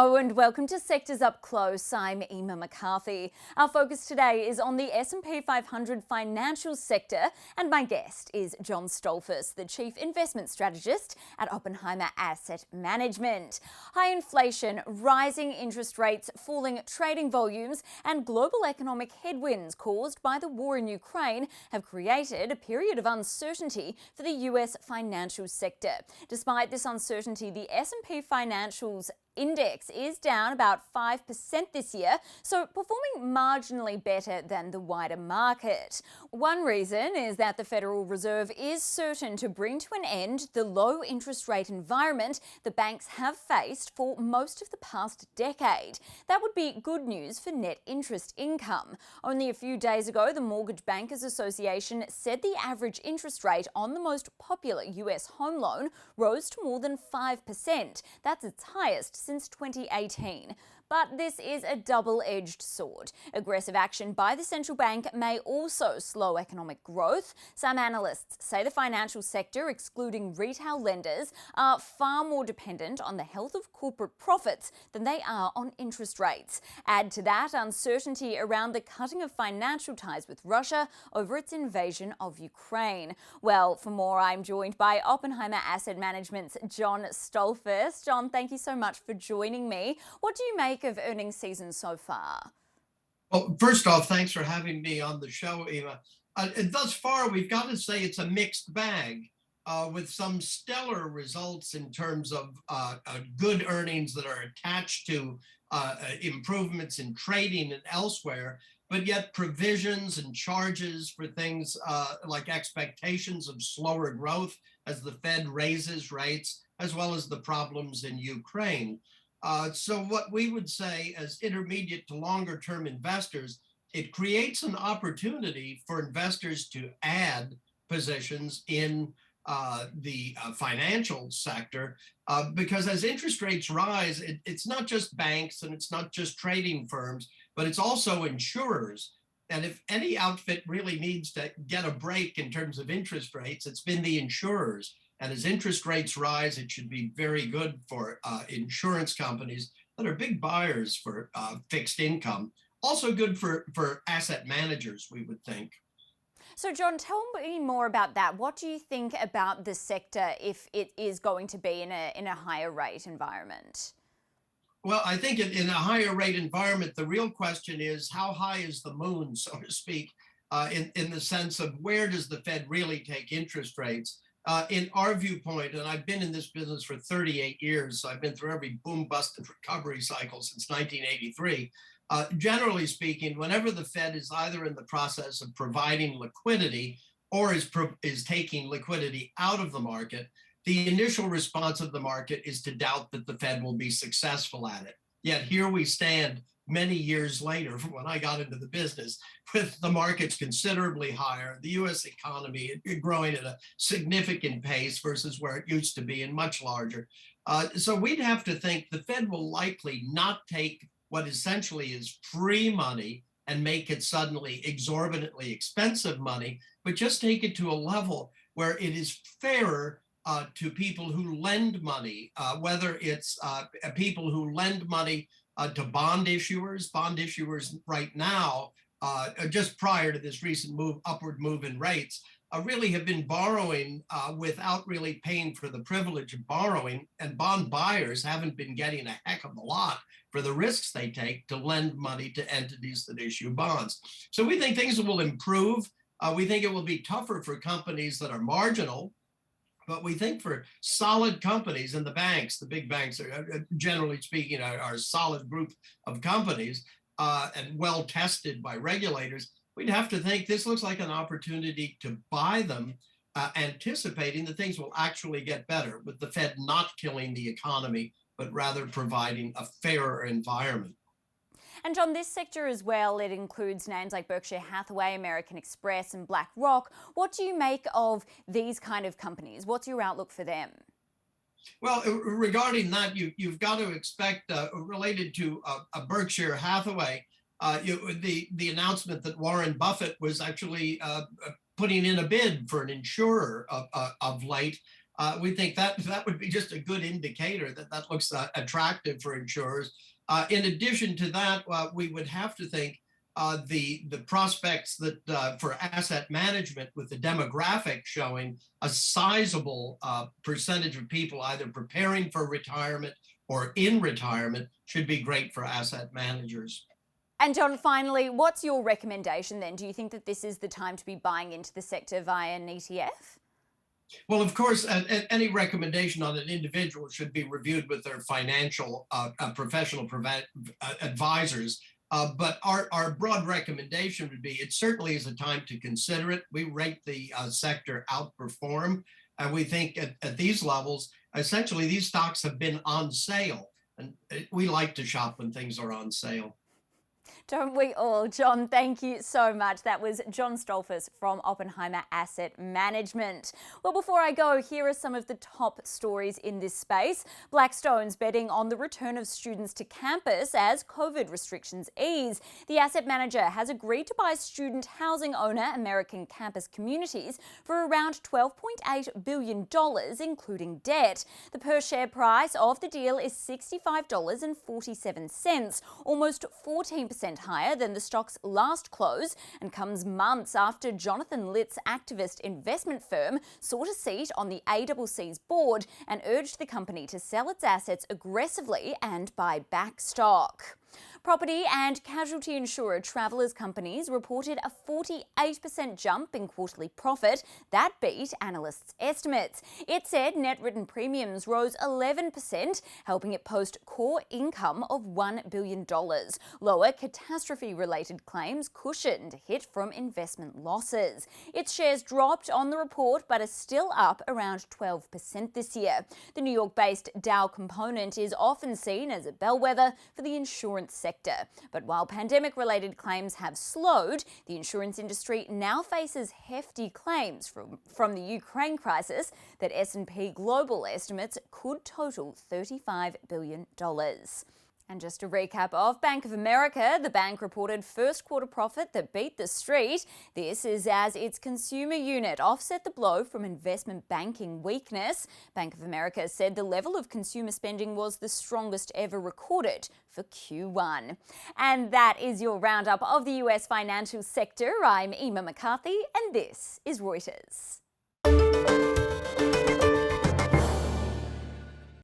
Hello and welcome to Sectors Up Close. I'm Emma McCarthy. Our focus today is on the S&P 500 financial sector, and my guest is John Stoltzfus, the Chief Investment Strategist at Oppenheimer Asset Management. High inflation, rising interest rates, falling trading volumes, and global economic headwinds caused by the war in Ukraine have created a period of uncertainty for the US financial sector. Despite this uncertainty, the S&P Financials Index is down about 5% this year, so performing marginally better than the wider market. One reason is that the Federal Reserve is certain to bring to an end the low interest rate environment the banks have faced for most of the past decade. That would be good news for net interest income. Only a few days ago, the Mortgage Bankers Association said the average interest rate on the most popular US home loan rose to more than 5%. That's its highest since 2018. But this is a double-edged sword. Aggressive action by the central bank may also slow economic growth. Some analysts say the financial sector, excluding retail lenders, are far more dependent on the health of corporate profits than they are on interest rates. Add to that uncertainty around the cutting of financial ties with Russia over its invasion of Ukraine. Well, for more, I'm joined by Oppenheimer Asset Management's John Stoltzfus. John, thank you so much for joining me. What do you make of earnings season so far? Well, first off, thanks for having me on the show, Eva. Thus far, we've got to say it's a mixed bag with some stellar results in terms of good earnings that are attached to improvements in trading and elsewhere, but yet provisions and charges for things like expectations of slower growth as the Fed raises rates, as well as the problems in Ukraine. So what we would say as intermediate to longer term investors, it creates an opportunity for investors to add positions in the financial sector, because as interest rates rise, it's not just banks and it's not just trading firms, but it's also insurers. And if any outfit really needs to get a break in terms of interest rates, it's been the insurers. And as interest rates rise, it should be very good for insurance companies that are big buyers for fixed income. Also good for asset managers, we would think. So, John, tell me more about that. What do you think about the sector if it is going to be in a higher rate environment? Well, I think in a higher rate environment, the real question is how high is the moon, so to speak, in the sense of where does the Fed really take interest rates? In our viewpoint, and I've been in this business for 38 years, so I've been through every boom, bust, and recovery cycle since 1983. Generally speaking, whenever the Fed is either in the process of providing liquidity or is taking liquidity out of the market, the initial response of the market is to doubt that the Fed will be successful at it. Yet here we stand many years later from when I got into the business, with the markets considerably higher, the US economy growing at a significant pace versus where it used to be and much larger. So we'd have to think the Fed will likely not take what essentially is free money and make it suddenly exorbitantly expensive money, but just take it to a level where it is fairer to people who lend money, whether it's people who lend money to bond issuers. Bond issuers right now, just prior to this recent upward move in rates, really have been borrowing without really paying for the privilege of borrowing, and bond buyers haven't been getting a heck of a lot for the risks they take to lend money to entities that issue bonds. So we think things will improve. We think it will be tougher for companies that are marginal, but we think for solid companies, and the banks, the big banks are generally speaking are a solid group of companies and well tested by regulators. We'd have to think this looks like an opportunity to buy them, anticipating that things will actually get better with the Fed not killing the economy, but rather providing a fairer environment. And John, this sector as well, it includes names like Berkshire Hathaway, American Express, and BlackRock. What do you make of these kind of companies? What's your outlook for them? Well, regarding that, you've got to expect, related to Berkshire Hathaway, the announcement that Warren Buffett was actually putting in a bid for an insurer of late. we think that would be just a good indicator that looks attractive for insurers. In addition to that, we would have to think the prospects that for asset management, with the demographic showing a sizable percentage of people either preparing for retirement or in retirement, should be great for asset managers. And John, finally, what's your recommendation then? Do you think that this is the time to be buying into the sector via an ETF? Well, of course, any recommendation on an individual should be reviewed with their financial professional advisors. But our broad recommendation would be, it certainly is a time to consider it. We rate the sector outperform, and we think at these levels, essentially these stocks have been on sale. And we like to shop when things are on sale. Don't we all? John, thank you so much. That was John Stoltzfus from Oppenheimer Asset Management. Well, before I go, here are some of the top stories in this space. Blackstone's betting on the return of students to campus as COVID restrictions ease. The asset manager has agreed to buy student housing owner American Campus Communities for around $12.8 billion, including debt. The per share price of the deal is $65.47, almost 14% higher than the stock's last close, and comes months after Jonathan Litt's activist investment firm sought a seat on the ACC's board and urged the company to sell its assets aggressively and buy back stock. Property and casualty insurer Travelers Companies reported a 48% jump in quarterly profit. That beat analysts' estimates. It said net written premiums rose 11%, helping it post core income of $1 billion. Lower catastrophe-related claims cushioned a hit from investment losses. Its shares dropped on the report but are still up around 12% this year. The New York-based Dow component is often seen as a bellwether for the insurance sector. But while pandemic-related claims have slowed, the insurance industry now faces hefty claims from the Ukraine crisis that S&P Global estimates could total $35 billion. And just a recap of Bank of America, the bank reported first quarter profit that beat the street. This is as its consumer unit offset the blow from investment banking weakness. Bank of America said the level of consumer spending was the strongest ever recorded for Q1. And that is your roundup of the US financial sector. I'm Emma McCarthy, and this is Reuters.